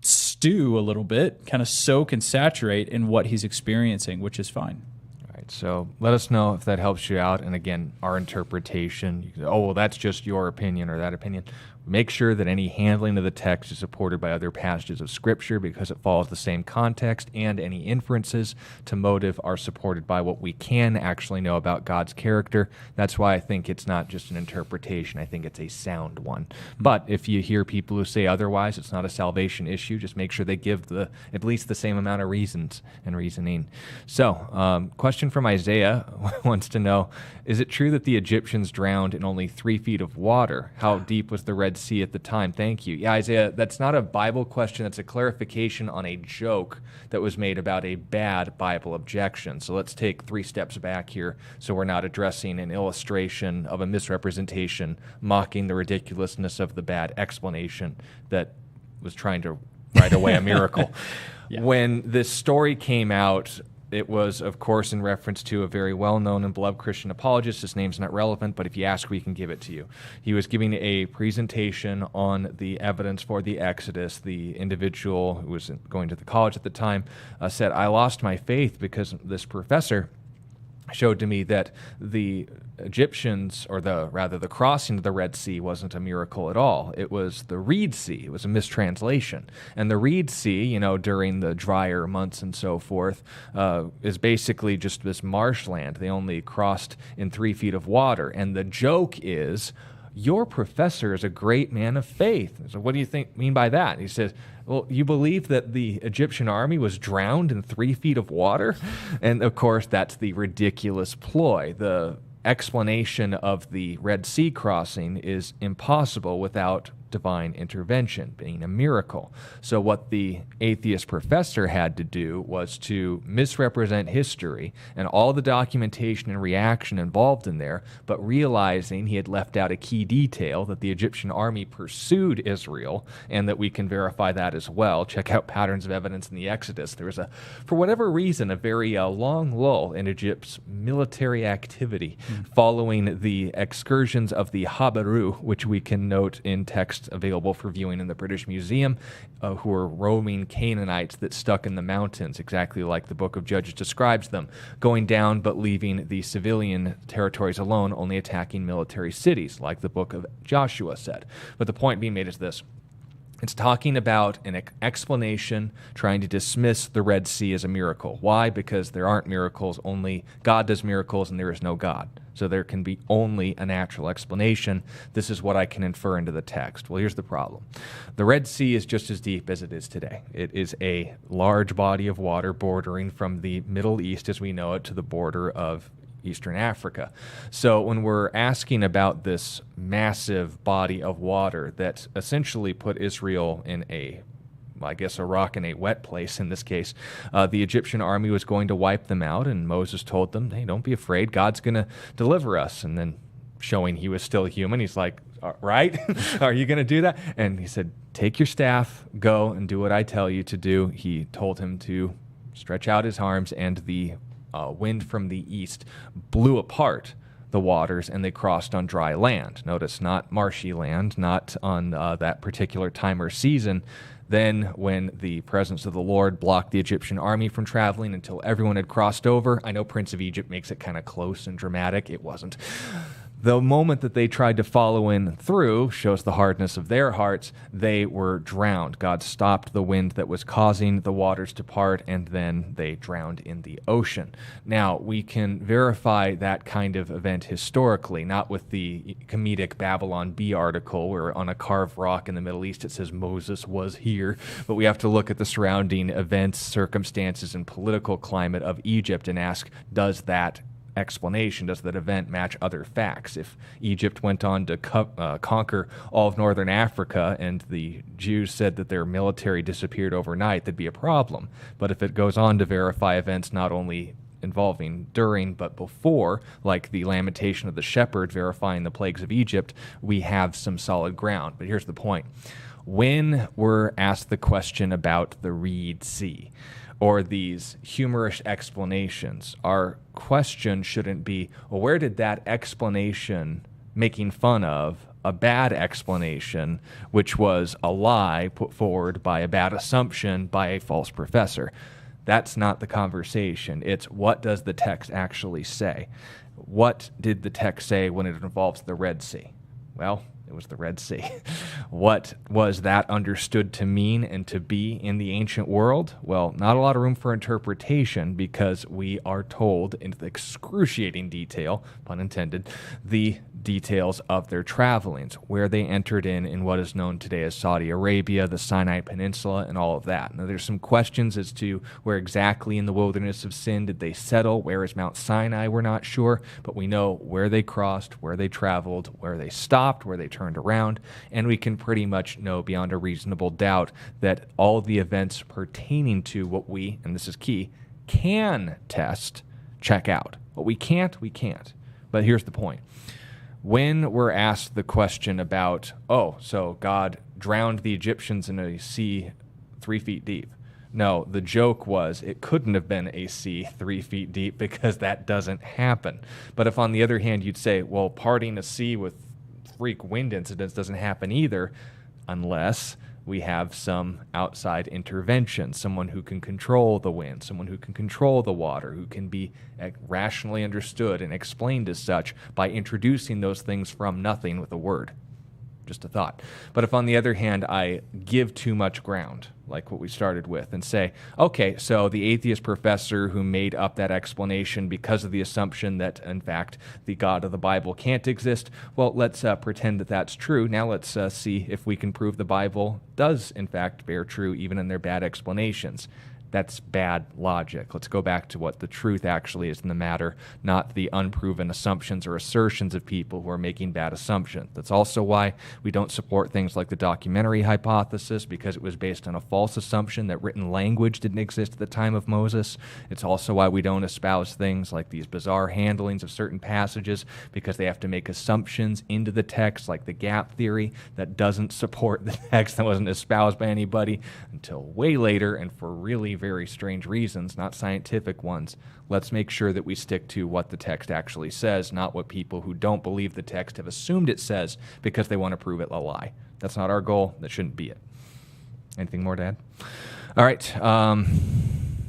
stew a little bit, kind of soak and saturate in what he's experiencing, which is fine. All right, so let us know if that helps you out. And again, our interpretation, you can say, oh, well, that's just your opinion or that opinion. Make sure that any handling of the text is supported by other passages of Scripture because it follows the same context, and any inferences to motive are supported by what we can actually know about God's character. That's why I think it's not just an interpretation. I think it's a sound one. But if you hear people who say otherwise, it's not a salvation issue. Just make sure they give at least the same amount of reasons and reasoning. So, question from Isaiah wants to know, is it true that the Egyptians drowned in only 3 feet of water? How deep was the Red Sea at the time? Thank you. Yeah, Isaiah, that's not a Bible question. That's a clarification on a joke that was made about a bad Bible objection. So let's take 3 steps back here so we're not addressing an illustration of a misrepresentation, mocking the ridiculousness of the bad explanation that was trying to write away a miracle. Yeah. When this story came out, it was, of course, in reference to a very well-known and beloved Christian apologist. His name's not relevant, but if you ask, we can give it to you. He was giving a presentation on the evidence for the Exodus. The individual who was going to the college at the time said, I lost my faith because this professor showed to me that the Egyptians, or the crossing of the Red Sea wasn't a miracle at all. It was the Reed Sea. It was a mistranslation. And the Reed Sea, during the drier months and so forth, is basically just this marshland. They only crossed in 3 feet of water. And the joke is, your professor is a great man of faith. So what do you mean by that? He says, well, you believe that the Egyptian army was drowned in 3 feet of water? And of course, that's the ridiculous ploy. The explanation of the Red Sea crossing is impossible without divine intervention, being a miracle. So what the atheist professor had to do was to misrepresent history and all the documentation and reaction involved in there, but realizing he had left out a key detail, that the Egyptian army pursued Israel, and that we can verify that as well. Check out Patterns of Evidence in the Exodus. There was, for whatever reason, a very long lull in Egypt's military activity following the excursions of the Habaru, which we can note in text available for viewing in the British Museum, who were roaming Canaanites that stuck in the mountains, exactly like the book of Judges describes them, going down but leaving the civilian territories alone, only attacking military cities, like the book of Joshua said. But the point being made is this. It's talking about an explanation, trying to dismiss the Red Sea as a miracle. Why? Because there aren't miracles, only God does miracles and there is no God. So there can be only a natural explanation. This is what I can infer into the text. Well, here's the problem. The Red Sea is just as deep as it is today. It is a large body of water bordering from the Middle East as we know it to the border of Eastern Africa. So when we're asking about this massive body of water that essentially put Israel in a rock in a wet place in this case, the Egyptian army was going to wipe them out, and Moses told them, hey, don't be afraid, God's going to deliver us. And then showing he was still human, he's like, right? Are you going to do that? And he said, take your staff, go and do what I tell you to do. He told him to stretch out his arms, and the wind from the east blew apart the waters, and they crossed on dry land. Notice, not marshy land, not on that particular time or season. Then when the presence of the Lord blocked the Egyptian army from traveling until everyone had crossed over, I know Prince of Egypt makes it kind of close and dramatic. It wasn't. The moment that they tried to follow in through shows the hardness of their hearts. They were drowned. God stopped the wind that was causing the waters to part, and then they drowned in the ocean. Now, we can verify that kind of event historically, not with the comedic Babylon Bee article where on a carved rock in the Middle East it says Moses was here, but we have to look at the surrounding events, circumstances, and political climate of Egypt and ask, does that explanation, does that event match other facts? If Egypt went on to conquer all of northern Africa and the Jews said that their military disappeared overnight, that'd be a problem. But if it goes on to verify events not only involving during but before, like the lamentation of the shepherd verifying the plagues of Egypt, we have some solid ground. But here's the point. When we're asked the question about the Reed Sea, or these humorous explanations, our question shouldn't be, well, where did that explanation making fun of a bad explanation, which was a lie put forward by a bad assumption by a false professor? That's not the conversation. It's, what does the text actually say? What did the text say when it involves the Red Sea? Well, it was the Red Sea. What was that understood to mean and to be in the ancient world? Well, not a lot of room for interpretation, because we are told in excruciating detail, pun intended, the details of their travelings, where they entered in what is known today as Saudi Arabia, the Sinai Peninsula, and all of that. Now, there's some questions as to where exactly in the wilderness of sin did they settle. Where is Mount Sinai? We're not sure, but we know where they crossed, where they traveled, where they stopped, where they turned around, and we can pretty much know beyond a reasonable doubt that all the events pertaining to what we, and this is key, can test, check out. What we can't, we can't. But here's the point. When we're asked the question about, oh, so God drowned the Egyptians in a sea 3 feet deep. No, the joke was it couldn't have been a sea 3 feet deep because that doesn't happen. But if on the other hand you'd say, well, parting a sea with freak wind incidents doesn't happen either, unless we have some outside intervention, someone who can control the wind, someone who can control the water, who can be rationally understood and explained as such by introducing those things from nothing with a word. Just a thought. But if on the other hand I give too much ground, like what we started with, and say, okay, so the atheist professor who made up that explanation because of the assumption that, in fact, the God of the Bible can't exist, well, let's pretend that that's true. Now let's see if we can prove the Bible does, in fact, bear true even in their bad explanations. That's bad logic. Let's go back to what the truth actually is in the matter, not the unproven assumptions or assertions of people who are making bad assumptions. That's also why we don't support things like the documentary hypothesis, because it was based on a false assumption that written language didn't exist at the time of Moses. It's also why we don't espouse things like these bizarre handlings of certain passages, because they have to make assumptions into the text, like the gap theory that doesn't support the text, that wasn't espoused by anybody until way later, and for really very strange reasons, not scientific ones. Let's make sure that we stick to what the text actually says, not what people who don't believe the text have assumed it says because they want to prove it a lie. That's not our goal. That shouldn't be it. Anything more to add? All right.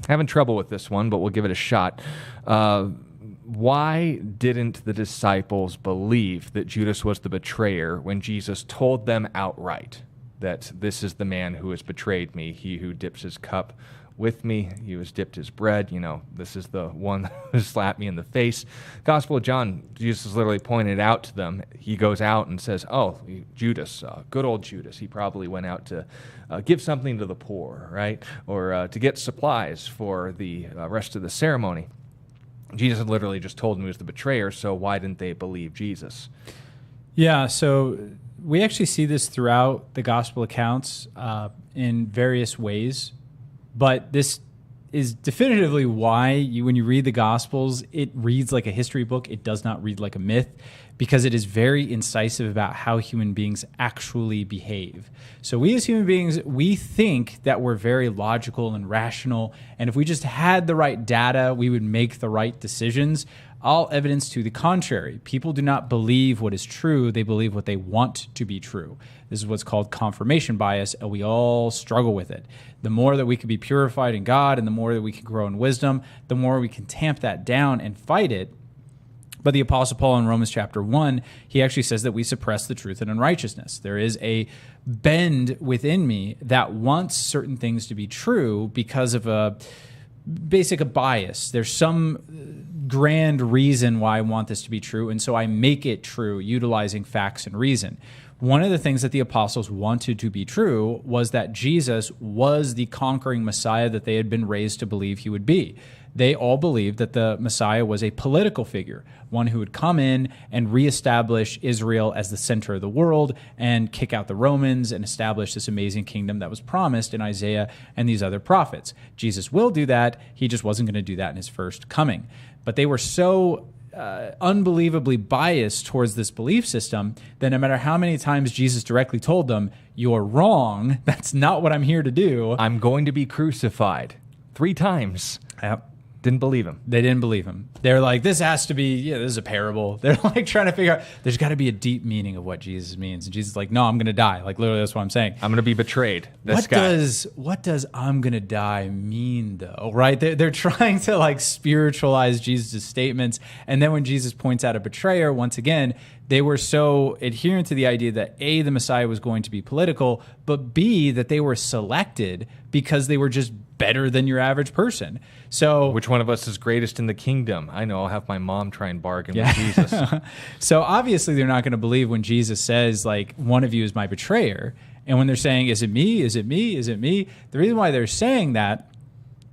Having trouble with this one, but we'll give it a shot. Why didn't the disciples believe that Judas was the betrayer when Jesus told them outright? that this is the man who has betrayed me. He who dips his cup with me, he who has dipped his bread, this is the one who slapped me in the face. Gospel of John, Jesus literally pointed out to them. He goes out and says, Judas, good old Judas, he probably went out to give something to the poor, right? Or to get supplies for the rest of the ceremony. Jesus had literally just told him he was the betrayer, so why didn't they believe Jesus? Yeah, so we actually see this throughout the gospel accounts in various ways. But this is definitively why when you read the Gospels, it reads like a history book. It does not read like a myth, because it is very incisive about how human beings actually behave. So we as human beings, we think that we're very logical and rational, and if we just had the right data, we would make the right decisions. All evidence to the contrary. People do not believe what is true. They believe what they want to be true. This is what's called confirmation bias, and we all struggle with it. The more that we can be purified in God and the more that we can grow in wisdom, the more we can tamp that down and fight it. But the Apostle Paul in Romans chapter 1, he actually says that we suppress the truth in unrighteousness. There is a bend within me that wants certain things to be true because of a bias. There's some grand reason why I want this to be true, and so I make it true utilizing facts and reason. One of the things that the apostles wanted to be true was that Jesus was the conquering Messiah that they had been raised to believe he would be. They all believed that the Messiah was a political figure, one who would come in and reestablish Israel as the center of the world and kick out the Romans and establish this amazing kingdom that was promised in Isaiah and these other prophets. Jesus will do that. He just wasn't going to do that in his first coming. But they were so unbelievably biased towards this belief system that no matter how many times Jesus directly told them, "You're wrong, that's not what I'm here to do. I'm going to be crucified." 3 times. Yep. Didn't believe him. They didn't believe him. They're like, this has to be, this is a parable. They're like trying to figure out, there's got to be a deep meaning of what Jesus means. And Jesus is like, no, I'm going to die. Like literally that's what I'm saying. I'm going to be betrayed. What does I'm going to die mean though, right? They're trying to like spiritualize Jesus' statements. And then when Jesus points out a betrayer, once again, they were so adherent to the idea that A, the Messiah was going to be political, but B, that they were selected because they were just better than your average person. So which one of us is greatest in the kingdom? I know, I'll have my mom try and bargain with Jesus. So obviously they're not going to believe when Jesus says, like, one of you is my betrayer. And when they're saying, is it me? Is it me? Is it me? The reason why they're saying that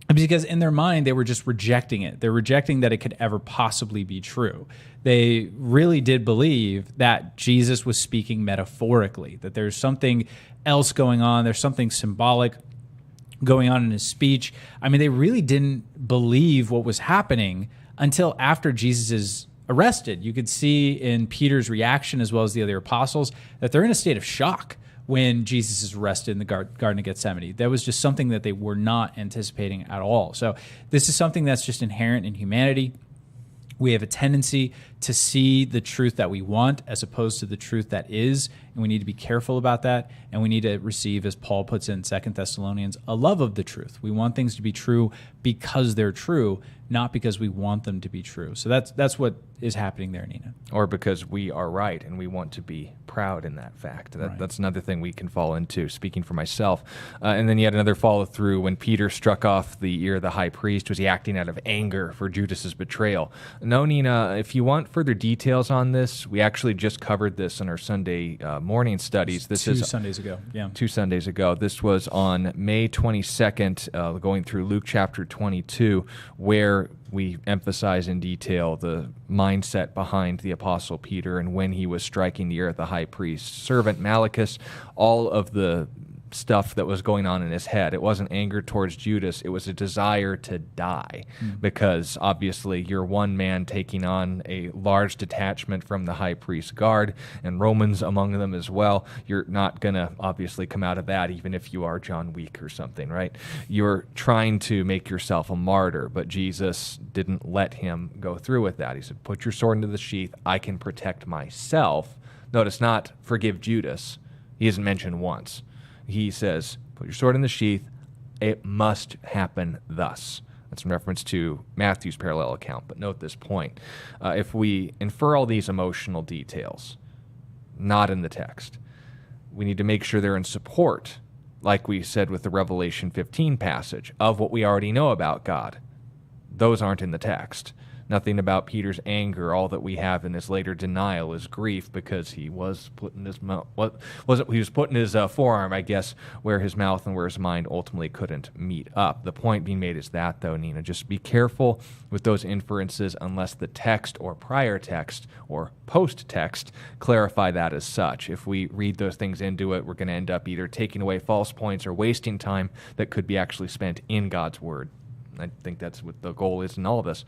is because in their mind, they were just rejecting it. They're rejecting that it could ever possibly be true. They really did believe that Jesus was speaking metaphorically, that there's something else going on. There's something symbolic going on in his speech. I mean, they really didn't believe what was happening until after Jesus is arrested. You could see in Peter's reaction, as well as the other apostles, that they're in a state of shock when Jesus is arrested in the Garden of Gethsemane. That was just something that they were not anticipating at all. So this is something that's just inherent in humanity. We have a tendency to see the truth that we want as opposed to the truth that is, and we need to be careful about that, and we need to receive, as Paul puts in 2 Thessalonians, a love of the truth. We want things to be true because they're true, not because we want them to be true. So that's what is happening there, Nina. Or because we are right and we want to be proud in that fact. Right. That's another thing we can fall into, speaking for myself. And then you had another follow through when Peter struck off the ear of the high priest. Was he acting out of anger for Judas's betrayal? No, Nina, if you want further details on this, we actually just covered this in our Sunday morning studies. This is 2 Sundays ago. Yeah. 2 Sundays ago. This was on May 22nd, going through Luke chapter 22, where we emphasize in detail the mindset behind the Apostle Peter and when he was striking the ear of the high priest. Servant Malchus, all of the stuff that was going on in his head. It wasn't anger towards Judas. It was a desire to die because obviously you're one man taking on a large detachment from the high priest's guard and Romans among them as well. You're not going to obviously come out of that even if you are John Wick or something, right? You're trying to make yourself a martyr, but Jesus didn't let him go through with that. He said, put your sword into the sheath. I can protect myself. Notice not forgive Judas. He isn't mentioned once. He says, put your sword in the sheath. It must happen thus. That's in reference to Matthew's parallel account. But note this point. If we infer all these emotional details, not in the text, we need to make sure they're in support, like we said with the Revelation 15 passage, of what we already know about God. Those aren't in the text. Nothing about Peter's anger. All that we have in his later denial is grief, because he was putting his mouth, he was putting his forearm, I guess, where his mouth and where his mind ultimately couldn't meet up. The point being made is that, though, Nina, just be careful with those inferences unless the text or prior text or post-text clarify that as such. If we read those things into it, we're going to end up either taking away false points or wasting time that could be actually spent in God's Word. I think that's what the goal is in all of this.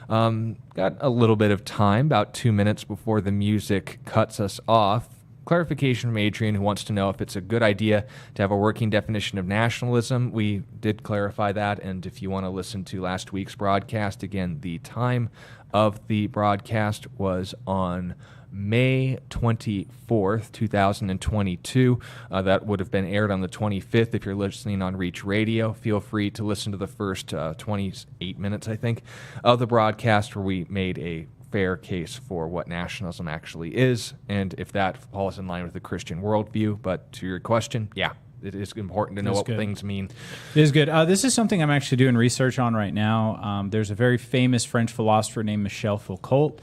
Got a little bit of time, about 2 minutes before the music cuts us off. Clarification from Adrian, who wants to know if it's a good idea to have a working definition of nationalism. We did clarify that, and if you want to listen to last week's broadcast, again, the time of the broadcast was on May 24th, 2022. That would have been aired on the 25th. If you're listening on Reach Radio, feel free to listen to the first 28 minutes, I think, of the broadcast, where we made a fair case for what nationalism actually is, and if that falls in line with the Christian worldview. But to your question, yeah, it is important to know what things mean. It is good. This is something I'm actually doing research on right now. There's a very famous French philosopher named Michel Foucault.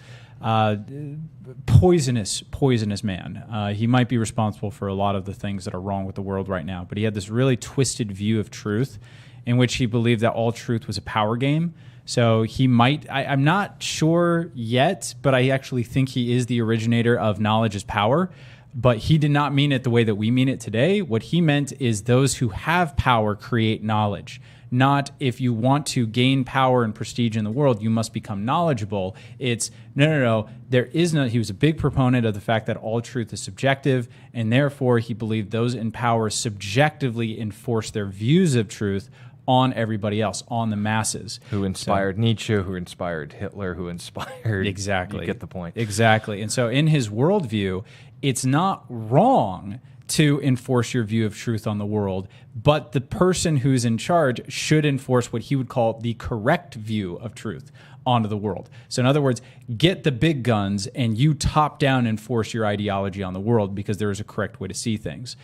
Poisonous man. He might be responsible for a lot of the things that are wrong with the world right now, but he had this really twisted view of truth in which he believed that all truth was a power game. So he might, I'm not sure yet, but I actually think he is the originator of knowledge is power. But he did not mean it the way that we mean it today. What he meant is those who have power create knowledge. Not if you want to gain power and prestige in the world, you must become knowledgeable. It's no. There is no. He was a big proponent of the fact that all truth is subjective, and therefore he believed those in power subjectively enforce their views of truth on everybody else, on the masses. Who inspired Nietzsche, who inspired Hitler, who inspired... Exactly. You get the point. Exactly. And so in his worldview, it's not wrong to enforce your view of truth on the world, but the person who's in charge should enforce what he would call the correct view of truth onto the world. So in other words, get the big guns and you top down enforce your ideology on the world, because there is a correct way to see things.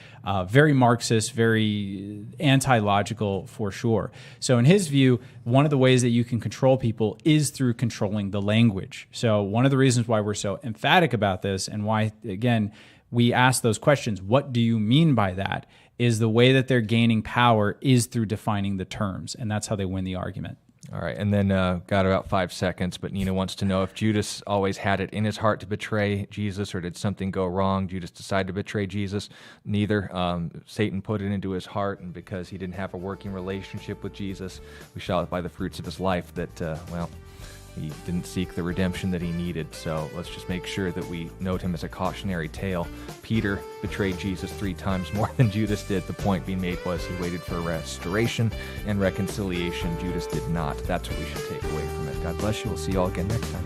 Very Marxist, very anti-logical for sure. So in his view, one of the ways that you can control people is through controlling the language. So one of the reasons why we're so emphatic about this, and why, again, we ask those questions, what do you mean by that, is the way that they're gaining power is through defining the terms, and that's how they win the argument. All right, and then got about 5 seconds, but Nina wants to know if Judas always had it in his heart to betray Jesus, or did something go wrong? Judas decided to betray Jesus? Neither. Satan put it into his heart, and because he didn't have a working relationship with Jesus, we saw it by the fruits of his life that, he didn't seek the redemption that he needed. So let's just make sure that we note him as a cautionary tale. Peter betrayed Jesus 3 times more than Judas did. The point being made was he waited for restoration and reconciliation. Judas did not. That's what we should take away from it. God bless you. We'll see you all again next time.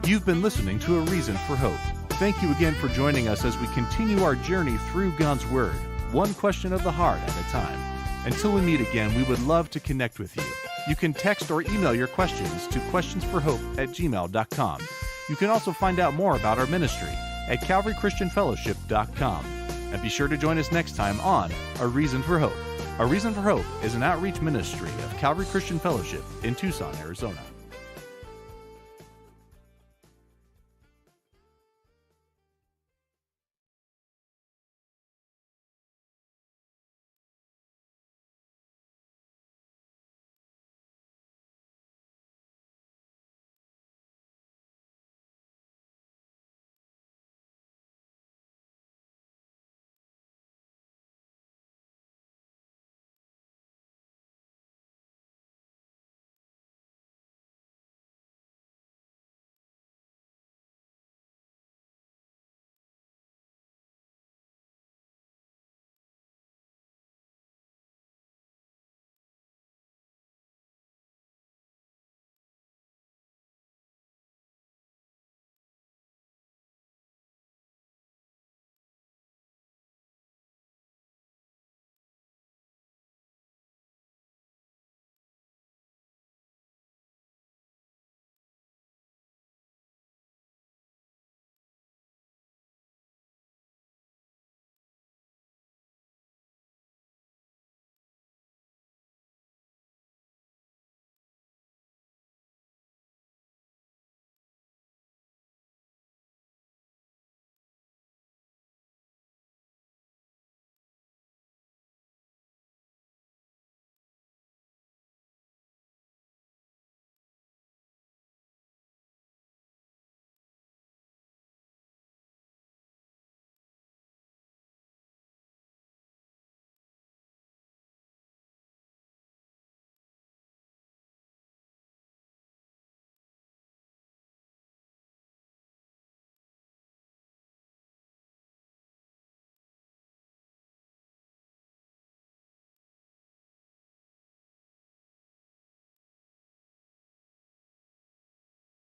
You've been listening to A Reason for Hope. Thank you again for joining us as we continue our journey through God's Word, one question of the heart at a time. Until we meet again, we would love to connect with you. You can text or email your questions to questionsforhope@gmail.com. You can also find out more about our ministry at calvarychristianfellowship.com. And be sure to join us next time on A Reason for Hope. A Reason for Hope is an outreach ministry of Calvary Christian Fellowship in Tucson, Arizona.